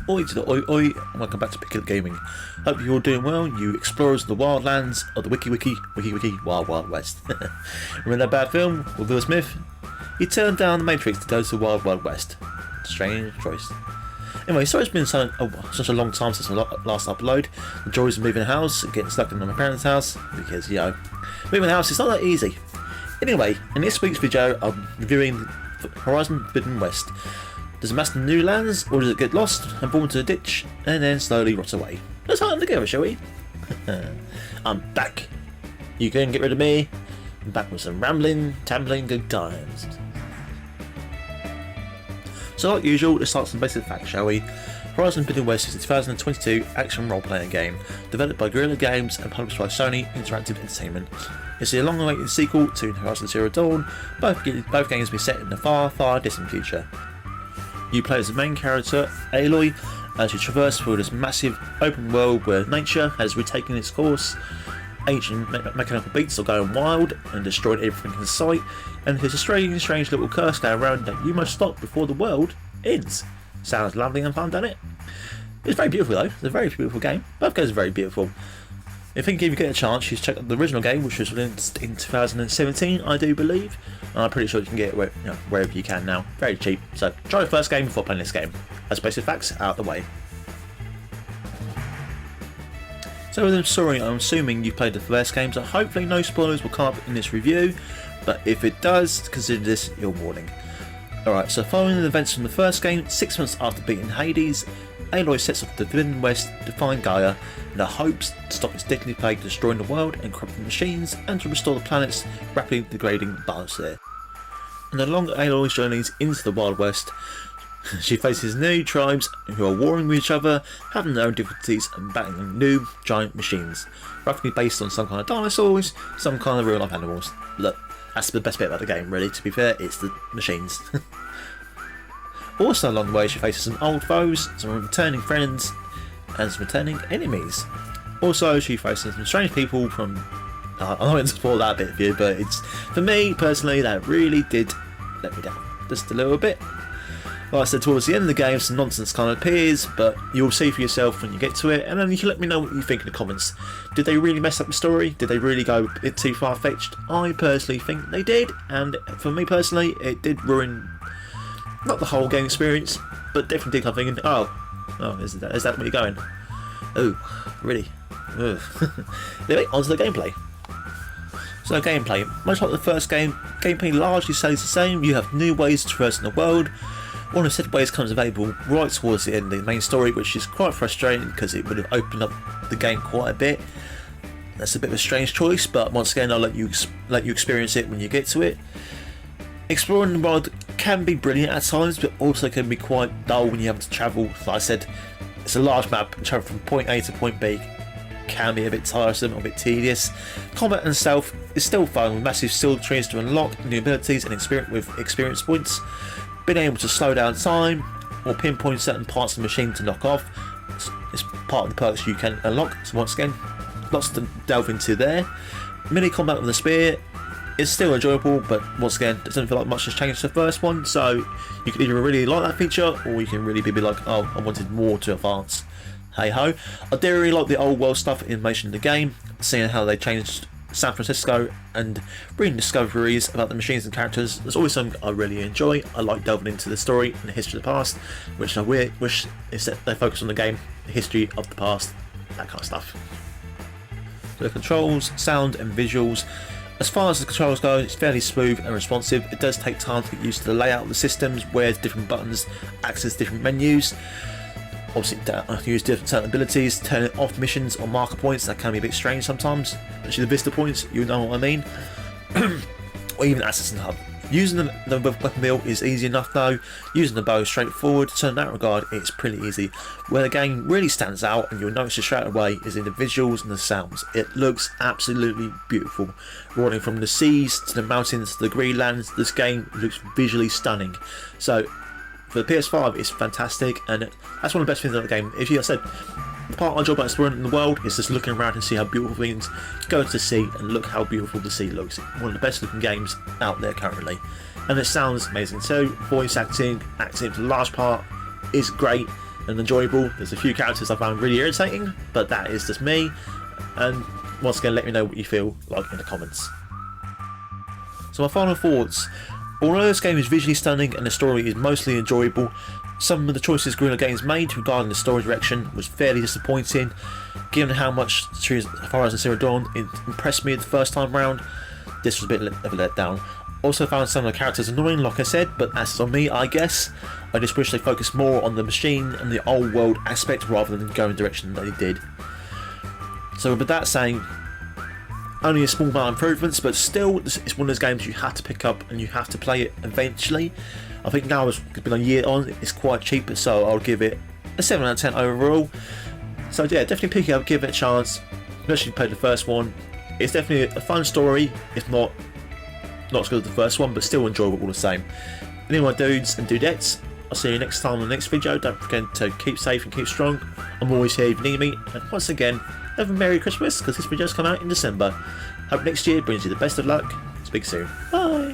Oi to the oi oi, and welcome back to PickItUpGaming. Hope you're all doing well, you explorers of the wildlands of the wiki wild wild west. Remember that bad film with Will Smith? He turned down the Matrix to go to the wild wild west. Strange choice. Anyway, sorry it's been such a long time since my last upload. The joys of moving house and getting stuck in my parents' house, because, you know, moving house is not that easy. Anyway, in this week's video, I'm reviewing Horizon Forbidden West. Does it master new lands, or does it get lost and fall into a ditch and then slowly rot away? Let's hunt together, shall we? I'm back. You can get rid of me. I'm back with some rambling, tambling good times. So like usual, let's start with some basic facts, shall we? Horizon Forbidden West is a 2022 action role-playing game developed by Guerrilla Games and published by Sony Interactive Entertainment. It's the long-awaited sequel to Horizon Zero Dawn. Both games be set in the far, far distant future. You play as the main character, Aloy, as you traverse through this massive open world where nature has retaken its course. Ancient mechanical beasts are going wild and destroying everything in sight, and there's a strange little curse going around that you must stop before the world ends. Sounds lovely and fun, doesn't it? It's very beautiful though, it's a very beautiful game. Both games are very beautiful. I think if you get a chance, you should check out the original game, which was released in 2017, I do believe. And I'm pretty sure you can get it wherever you can now. Very cheap. So try the first game before playing this game. That's basic facts out of the way. So with the story, I'm assuming you've played the first game, so hopefully no spoilers will come up in this review. But if it does, consider this your warning. Alright, so following the events from the first game, 6 months after beating Hades, Aloy sets off to the Forbidden West to find Gaia in the hopes to stop its deadly plague destroying the world and corrupting machines, and to restore the planet's rapidly degrading biosphere. And along Aloy's journeys into the Wild West, she faces new tribes who are warring with each other, having their own difficulties and battling new giant machines, roughly based on some kind of dinosaurs, some kind of real life animals. Look, that's the best bit about the game, really, to be fair, it's the machines. Also along the way she faces some old foes, some returning friends, and some returning enemies. Also she faces some strange people from... I don't want to spoil that bit for you, but it's, for me personally, that really did let me down. Just a little bit. Like I said, towards the end of the game some nonsense kind of appears, but you'll see for yourself when you get to it, and then you can let me know what you think in the comments. Did they really mess up the story? Did they really go a bit too far-fetched? I personally think they did, and for me personally it did ruin... not the whole game experience, but definitely did. I'm thinking, oh, is that where you're going? Oh, really? Anyway, onto the gameplay. So gameplay, much like the first game, gameplay largely stays the same. You have new ways to traverse in the world. One of the set ways comes available right towards the end of the main story, which is quite frustrating because it would have opened up the game quite a bit. That's a bit of a strange choice, but once again I'll let you experience it when you get to it. Exploring the world can be brilliant at times, but also can be quite dull when you have to travel. Like I said, it's a large map, and travel from point A to point B can be a bit tiresome or a bit tedious. Combat and stealth is still fun, with massive skill trees to unlock new abilities and experience points. Being able to slow down time or pinpoint certain parts of the machine to knock off is part of the perks you can unlock. So once again, lots to delve into there. Mini combat with the spear is still enjoyable, but once again, it doesn't feel like much has changed to the first one, so you can either really like that feature, or you can really be like, oh, I wanted more to advance. Hey ho. I do really like the old world stuff information in the game, seeing how they changed San Francisco and bringing discoveries about the machines and characters. There's always something I really enjoy. I like delving into the story and the history of the past, which I wish is that they focus on the game, the history of the past, that kind of stuff. So the controls, sound and visuals. As far as the controls go, it's fairly smooth and responsive. It does take time to get used to the layout of the systems, where different buttons access different menus. Obviously, use different certain abilities, turning off missions or marker points. That can be a bit strange sometimes. Especially the vista points, you know what I mean. Or even accessing the hub. Using the weapon wheel is easy enough though. Using the bow is straightforward, so in that regard it's pretty easy. Where the game really stands out, and you'll notice it straight away, is in the visuals and the sounds. It looks absolutely beautiful. Running from the seas to the mountains to the greenlands, this game looks visually stunning. So for the PS5 it's fantastic, and that's one of the best things about the game. If you said, the part I enjoy about exploring in the world is just looking around and see how beautiful things. Go to the sea and look how beautiful the sea looks. One of the best looking games out there currently, and it sounds amazing too. Voice acting for the large part is great. and enjoyable. There's a few characters I found really irritating, but that is just me. And once again, let me know what you feel like in the comments. So my final thoughts. Although this game is visually stunning and the story is mostly enjoyable, some of the choices Guerrilla Games made regarding the story direction was fairly disappointing. Given how much Horizon Zero Dawn impressed me the first time round, this was a bit of a letdown. Also found some of the characters annoying, like I said, but that's on me, I guess. I just wish they focused more on the machine and the old world aspect rather than going the direction that they did. So with that saying, only a small amount of improvements, but still, it's one of those games you have to pick up and you have to play it eventually. I think now it's been a year on, it's quite cheap, so I'll give it a 7 out of 10 overall. So yeah, definitely pick it up, give it a chance, especially if you played the first one. It's definitely a fun story, if not as good as the first one, but still enjoyable all the same. Anyway, dudes and dudettes, I'll see you next time in the next video. Don't forget to keep safe and keep strong. I'm always here if you need me, and once again, have a Merry Christmas, because this video's come out in December. Hope next year brings you the best of luck. Speak soon. Bye!